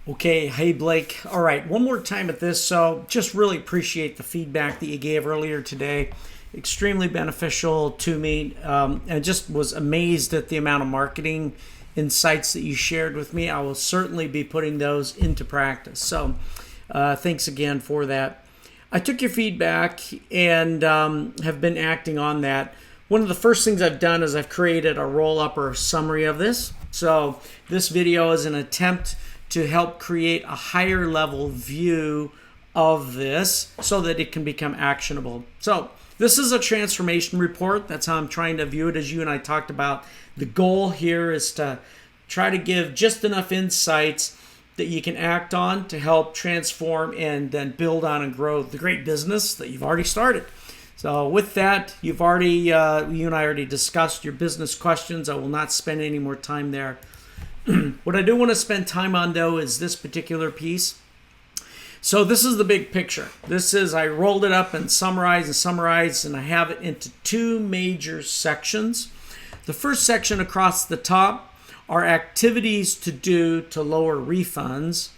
Okay, hey Blake. All right, one more time at this. So, just really appreciate the feedback that you gave earlier today. Extremely beneficial to me, and just was amazed at the amount of marketing insights that you shared with me. I will certainly be putting those into practice. So, thanks again for that. I took your feedback and have been acting on that. One of the first things I've done is I've created a roll up or a summary of this. So, this video is an attempt to help create a higher level view of this so that it can become actionable. So this is a transformation report. That's how I'm trying to view it. As you and I talked about, the goal here is to try to give just enough insights that you can act on to help transform and then build on and grow the great business that you've already started. So with that, you and I already discussed your business questions. I will not spend any more time there. What I do want to spend time on, though, is this particular piece. So this is the big picture. I rolled it up and summarized, and I have it into two major sections. The first section across the top are activities to do to lower refunds.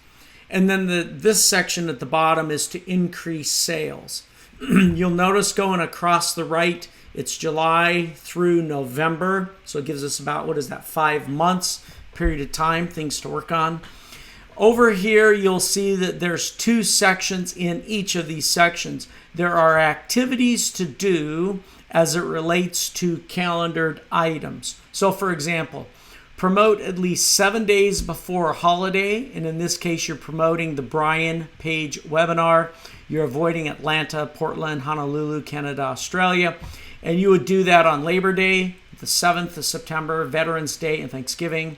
And then this section at the bottom is to increase sales. You'll notice going across the right, it's July through November. So it gives us about, 5 months period of time, things to work on. Over here, you'll see that there's two sections in each of these sections. There are activities to do as it relates to calendared items. So for example, promote at least 7 days before a holiday. And in this case, you're promoting the Brian Page webinar. You're avoiding Atlanta, Portland, Honolulu, Canada, Australia. And you would do that on Labor Day, the 7th of September, Veterans Day, and Thanksgiving.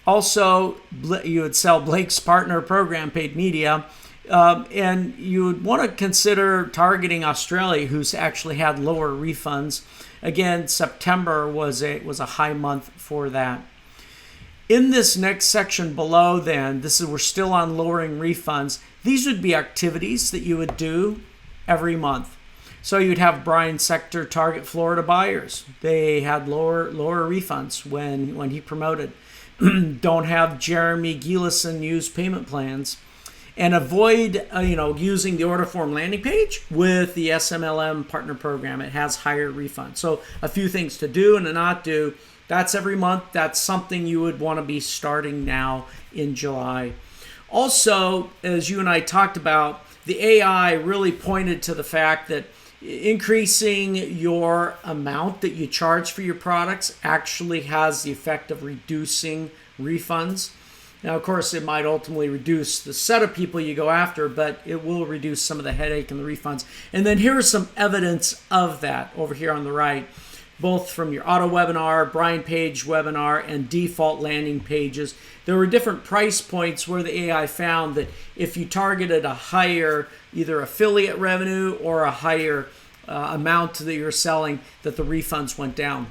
Also, you would sell Blake's partner program, paid media, and you would want to consider targeting Australia, who's actually had lower refunds. Again, September was a high month for that. In this next section below, then, we're still on lowering refunds. These would be activities that you would do every month. So you'd have Brian Sector target Florida buyers. They had lower refunds when he promoted. Don't have Jeremy Gielison use payment plans, and avoid using the order form landing page with the SMLM partner program. It has higher refunds. So a few things to do and to not do. That's every month. That's something you would want to be starting now in July. Also, as you and I talked about, the AI really pointed to the fact that increasing your amount that you charge for your products actually has the effect of reducing refunds. Now, of course, it might ultimately reduce the set of people you go after, but it will reduce some of the headache and the refunds. And then here is some evidence of that over here on the right, both from your auto webinar, Brian Page webinar, and default landing pages. There were different price points where the AI found that if you targeted a higher either affiliate revenue or a higher amount that you're selling, that the refunds went down.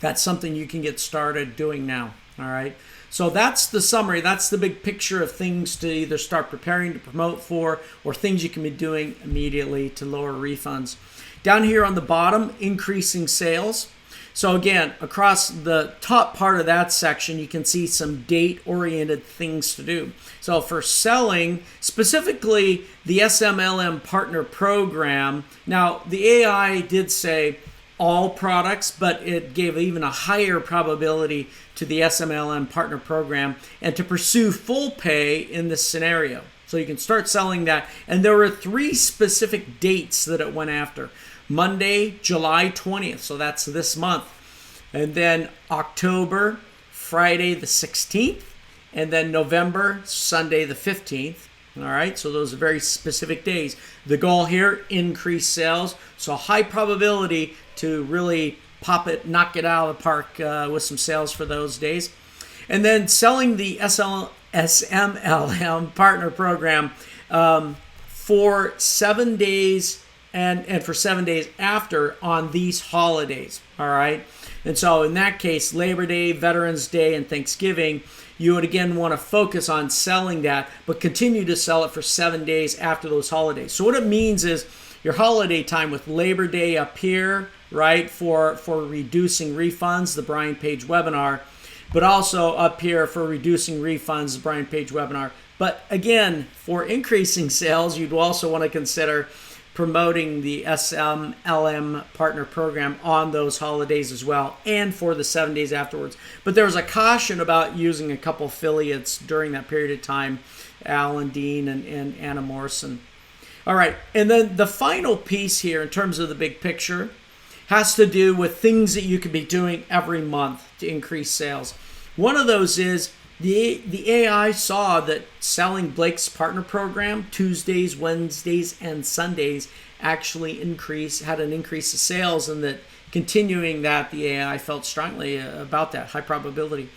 That's something you can get started doing now. All right. So that's the summary. That's the big picture of things to either start preparing to promote for or things you can be doing immediately to lower refunds. Down here on the bottom, increasing sales. So again, across the top part of that section, you can see some date-oriented things to do. So for selling, specifically the SMLM partner program, now the AI did say all products, but it gave even a higher probability to the SMLM partner program and to pursue full pay in this scenario. So you can start selling that. And there were 3 specific dates that it went after. Monday, July 20th, so that's this month. And then October, Friday the 16th. And then November, Sunday the 15th. All right, so those are very specific days. The goal here, increase sales. So high probability to really knock it out of the park with some sales for those days. And then selling the SMLM partner program for 7 days and for 7 days after on these holidays, all right? And so in that case, Labor Day, Veterans Day, and Thanksgiving, you would again want to focus on selling that, but continue to sell it for 7 days after those holidays. So what it means is your holiday time with Labor Day up here, right, for reducing refunds, the Brian Page webinar. but also up here for reducing refunds, Brian Page webinar. But again, for increasing sales, you'd also want to consider promoting the SMLM partner program on those holidays as well, and for the 7 days afterwards. But there was a caution about using a couple affiliates during that period of time, Alan Dean and Anna Morrison. All right, and then the final piece here in terms of the big picture has to do with things that you could be doing every month to increase sales. One of those is the AI saw that selling Blake's partner program Tuesdays, Wednesdays, and Sundays actually had an increase of sales, and that continuing that, the AI felt strongly about that, high probability.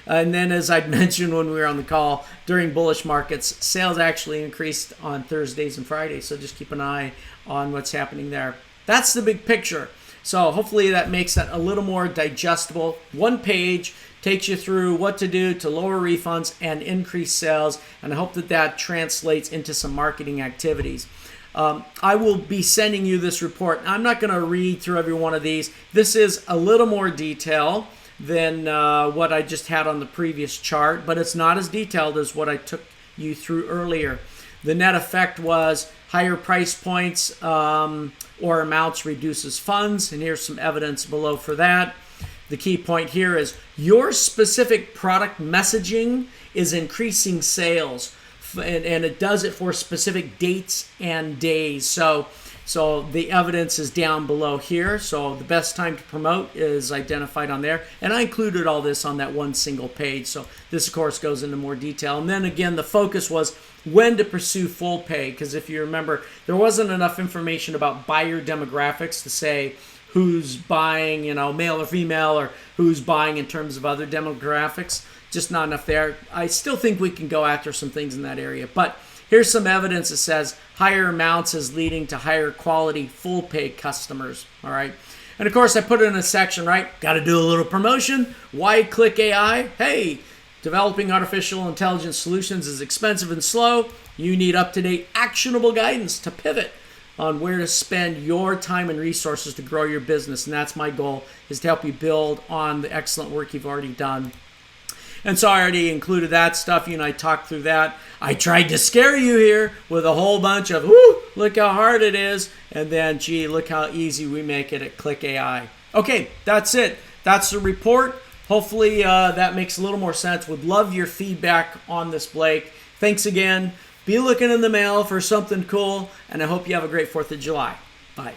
And then, as I'd mentioned when we were on the call, during bullish markets, sales actually increased on Thursdays and Fridays. So just keep an eye on what's happening there. That's the big picture. So hopefully that makes that a little more digestible. One page takes you through what to do to lower refunds and increase sales. And I hope that that translates into some marketing activities. I will be sending you this report. I'm not going to read through every one of these. This is a little more detail than what I just had on the previous chart, but it's not as detailed as what I took you through earlier. The net effect was higher price points or amounts reduces funds, and here's some evidence below for that. The key point here is your specific product messaging is increasing sales, and it does it for specific dates and days. So the evidence is down below here. So the best time to promote is identified on there. And I included all this on that one single page. So this, of course, goes into more detail. And then again, the focus was when to pursue full pay. Because if you remember, there wasn't enough information about buyer demographics to say who's buying, male or female, or who's buying in terms of other demographics. Just not enough there. I still think we can go after some things in that area. But here's some evidence that says higher amounts is leading to higher quality full pay customers. All right. And of course, I put it in a section, right? Got to do a little promotion. Why click AI? Hey, developing artificial intelligence solutions is expensive and slow. You need up-to-date actionable guidance to pivot on where to spend your time and resources to grow your business. And that's my goal, is to help you build on the excellent work you've already done. And so I already included that stuff. You and I talked through that. I tried to scare you here with a whole bunch of, look how hard it is. And then, gee, look how easy we make it at Click AI. Okay, that's it. That's the report. Hopefully that makes a little more sense. Would love your feedback on this, Blake. Thanks again. Be looking in the mail for something cool. And I hope you have a great 4th of July. Bye.